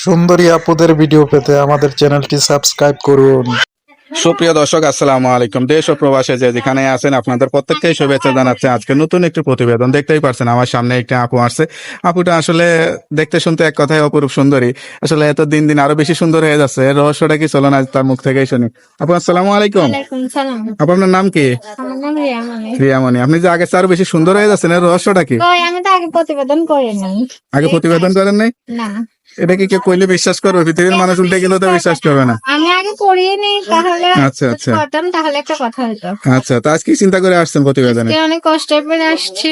সুন্দরী আপুদের ভিডিও পেতে আমাদের চ্যানেলটি সাবস্ক্রাইব করুন। সুপ্রিয় দর্শক, আসসালামু আলাইকুম। দেশ ও প্রবাসে যে যেখানে আছেন আপনাদের প্রত্যেককেই শুভেচ্ছা জানাচ্ছে। আজকে নতুন একটি প্রতিবেদন দেখতেই পারছেন, আমার সামনে একটা আপু আসছে। আপুটা আসলে দেখতে শুনতে এক কথায় অপরূপ সুন্দরী, আসলে এত দিন দিন আরো বেশি সুন্দর হয়ে যাচ্ছে। এর রহস্যটা কি, চলুন আজ তার মুখ থেকেই শুনি। আপু আসসালামু আলাইকুম। ওয়ালাইকুম সালাম। আপু আপনার নাম কি? আমার নাম রিয়ামনি। রিয়ামণি। আপনি যে আগে চেয়ে আরো বেশি সুন্দর হয়ে যাচ্ছেন, এর রহস্যটা কি? কই আমি তো আগে প্রতিবেদন করি নাই। আগে প্রতিবেদন করেন নাই? না। এটা কি কেউ কইলে বিশ্বাস করবে? পৃথিবীর মানুষ উল্টে গেলেও তো বিশ্বাস করবে না। আমি আগে করিয়ে নেই, তাহলে আচ্ছা, আচ্ছা। করতাম তাহলে একটা কথা হতো। আচ্ছা, তো আজ কি চিন্তা করে আসছেন প্রতিবেদনে? আজকে অনেক কষ্টের পরে আসছি।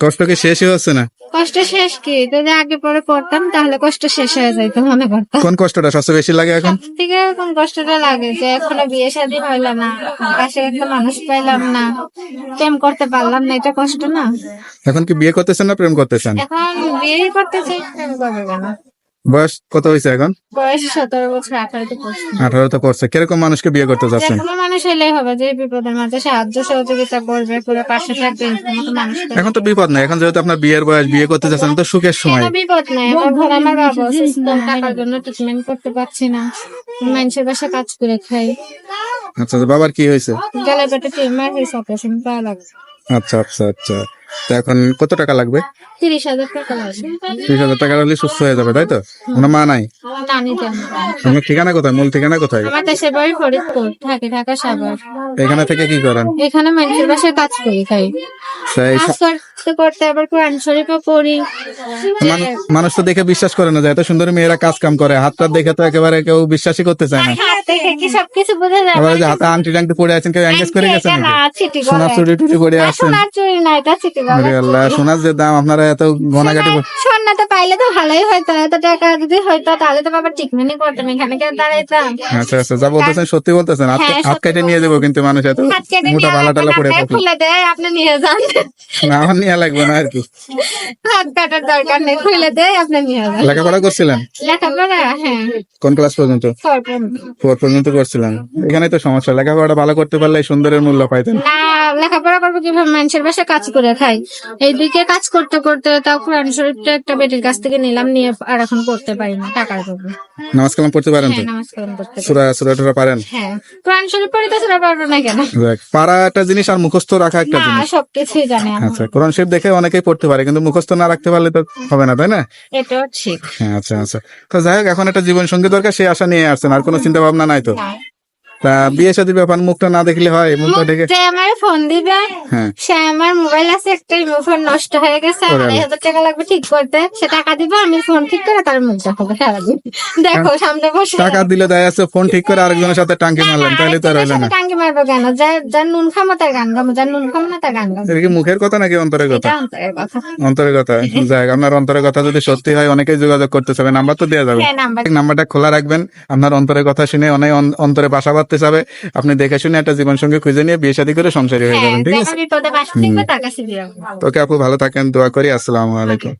কষ্ট কি শেষই হচ্ছে না? কষ্ট শেষ কি, যদি আগে পরে করতাম তাহলে কষ্ট শেষ হয়ে যাইতো মনে করতাম। কোন কষ্টটা সবচেয়ে বেশি লাগে এখন? থেকে এরকম কষ্টটা লাগে যে এখনো বিয়ে শাদী হইলো না, পাশে একটা মানুষ পাইলাম না, প্রেম করতে পারলাম না, এটা কষ্ট না। এখন কি বিয়ে করতেছেন না প্রেম করতেছেন? এখন বিয়ে করতে চাই, প্রেম করবে কেন? বয়স কত হয়েছে এখন? বয়স 17 বছর, 18 পড়ছে। 18 তো করছে। কিরকম মানুষকে বিয়ে করতে যাচ্ছেন? যেকোনো মানুষ হলেই হবে, যে বিপদের মাঝে সাহায্য সহযোগিতা করবে, পুরো পাশে থাকবে, এরকম মতো মানুষ পেলে। এখন তো বিপদ নাই, এখন যেহেতু আপনার বিয়ের বয়স, বিয়ে করতে যাচ্ছেন তো সুখের সময়। কোনো বিপদ নাই, আমার ঘরে আমার বাবা অসুস্থ, টাকার জন্য ট্রিটমেন্ট করতে পারছি না, মানুষের বাসায় কাজ করে খাই। আচ্ছা, তো বাবার কি হয়েছে? গেলে পেটে টিউমার হয়েছে, অপারেশন করা লাগবে। আচ্ছা, আচ্ছা, আচ্ছা। তো এখন কত টাকা লাগবে? 30,000 টাকা লাগবে। 30,000 টাকা হলে সুস্থ হয়ে যাবে, তাই তো? কোনো মা নাই? নানি দেন। আপনার ঠিকানা কোথায়? মূল ঠিকানা কোথায়? আমার দেশের বাড়ি ফরিদপুর, থাকি ঢাকা সাভার। এখানে থেকে কি করেন? এখানে মানুষের বাসায় কাজ করি খাই। তাই কাজ করতে করতে আবার কোরআন শরীফও পড়ি। মানুষ তো দেখে বিশ্বাস করে না যে এত সুন্দর মেয়েরা কাজ কাম করে। হাতটা দেখে তো একেবারে কেউ বিশ্বাসই করতে চায় না। হাত দেখে কি সবকিছু বোঝা যায়? আবার যে হাতে আংটি টাংটি পরে আছেন, কেউ এঙ্গেজ করে গেছেন না, নাকি? ছিটি করে। সোনার চুরি টুরি করে আসছেন? সোনার চুরি না, এটা ছিটি করে। আরে আল্লাহ, সোনার যে দাম, আপনারা এত গনাগাটি সোনাতে পাইলে তো ভালোই হয়তো, এত টাকা যদি হয়তো তাহলে তো বাবা ট্রিটমেন্টই করতাম, এখানে কেউ দাঁড়াইতাম। আচ্ছা, আচ্ছা, যা বলতেছেন সত্যি বলতেছেন। হাত হ্যাঁ, হাত কেটে নিয়ে যাবো, কিন্তু মানুষ এত হাত কেটে মোটা নিয়ে ভালা টালা পড়ে আপনার থাকলো খুলে দেয়, আপনি নিয়ে যান। না, আমার নিয়ে লাগবে না আর কি। হাত কাটার দরকার নেই, খুলে দেয়, আপনি নিয়ে যান। লেখাপড়া করছিলেন? লেখাপড়া, হ্যাঁ, কোন ক্লাস পর্যন্ত? 4 পর্যন্ত। 4 পর্যন্ত করছিলেন। এখানে তো সমস্যা, লেখাপড়াটা ভালো করতে পারলে এই সুন্দরের মূল্য পাইতেন। না, লেখাপড়া করবো কিভাবে? মানুষের বাসায় কাজ করে খাই। এইদিকে কাজ করতে করতে তাও কোরআন শরীফটা একটা বেটির কাছ থেকে নিলাম, নিয়ে আর এখন পড়তে পারি না, টাকার জন্য। নামাজ কালাম পড়তে পারেন তো? হ্যাঁ, নামাজ কালাম করতে পারি। সূরা টুরা পারেন? হ্যাঁ, কোরআন শরীফ পড়ি তো সেটা পারবো না কেন? দেখ, পারা একটা জিনিস আর মুখস্থ রাখা একটা না, জিনিস। সবকিছুই জানি আমি। আচ্ছা, কোরআন শরীফ দেখে অনেকেই পড়তে পারে, কিন্তু মুখস্থ না রাখতে পারলে তো হবে না, তাই না? এটাও ঠিক। হ্যাঁ, আচ্ছা, আচ্ছা। তো যাই হোক, এখন একটা জীবন সঙ্গী দরকার, সেই আশা নিয়ে আসছেন। আর কোনো চিন্তা ভাবনা নাই তো? না। তা বিয়ে শাদীর ব্যাপার, মুখটা না দেখলে হয়? মুখটা দেখে। যে আমার ফোন দিবে, হ্যাঁ। সে আমার মোবাইল আছে একটা, ফোন নষ্ট হয়ে গেছে, ওরে আল্লাহ। 2,500 টাকা লাগবে ঠিক করতে, সে টাকা দিবে, আমি ফোন ঠিক করে তার মুখ দেখাবো সারাদিন। দেখো সামনে বসে। টাকা দিলে দেখা যাচ্ছে ফোন ঠিক করে আরেকজনের সাথে টাঙ্কি মারলেন, তাহলে তো আর হইলো না। টাঙ্গি মারবো কেন? যার নুন খামো তার গান গামো, যার নুন খামো না তার গান গামো। এটা কি মুখের কথা নাকি অন্তরের কথা? এটা অন্তরের কথা। অন্তরের কথা। যাই হোক, আপনার অন্তরের কথা যদি সত্যি হয়, অনেকেই যোগাযোগ করতে চাবে, নাম্বার তো দেওয়া যাবে। হ্যাঁ, নাম্বার। নাম্বারটা খোলা রাখবেন। আপনার অন্তরের কথা শুনে অনেক অন্তরে বাসা বাঁধতে চাবে। আপনি দেখে শুনে একটা জীবন সঙ্গী খুঁজে নিয়ে বিয়ে শাদী করে সংসারী হয়ে হ্যাঁ, যাবেন, ঠিক আছে? দেখা বিপদে পাশে থাকবে, তার কাছে দিয়ে রাখবো। তোকে আপু ভালো থাকেন, দোয়া করি। আসসালামু আলাইকুম।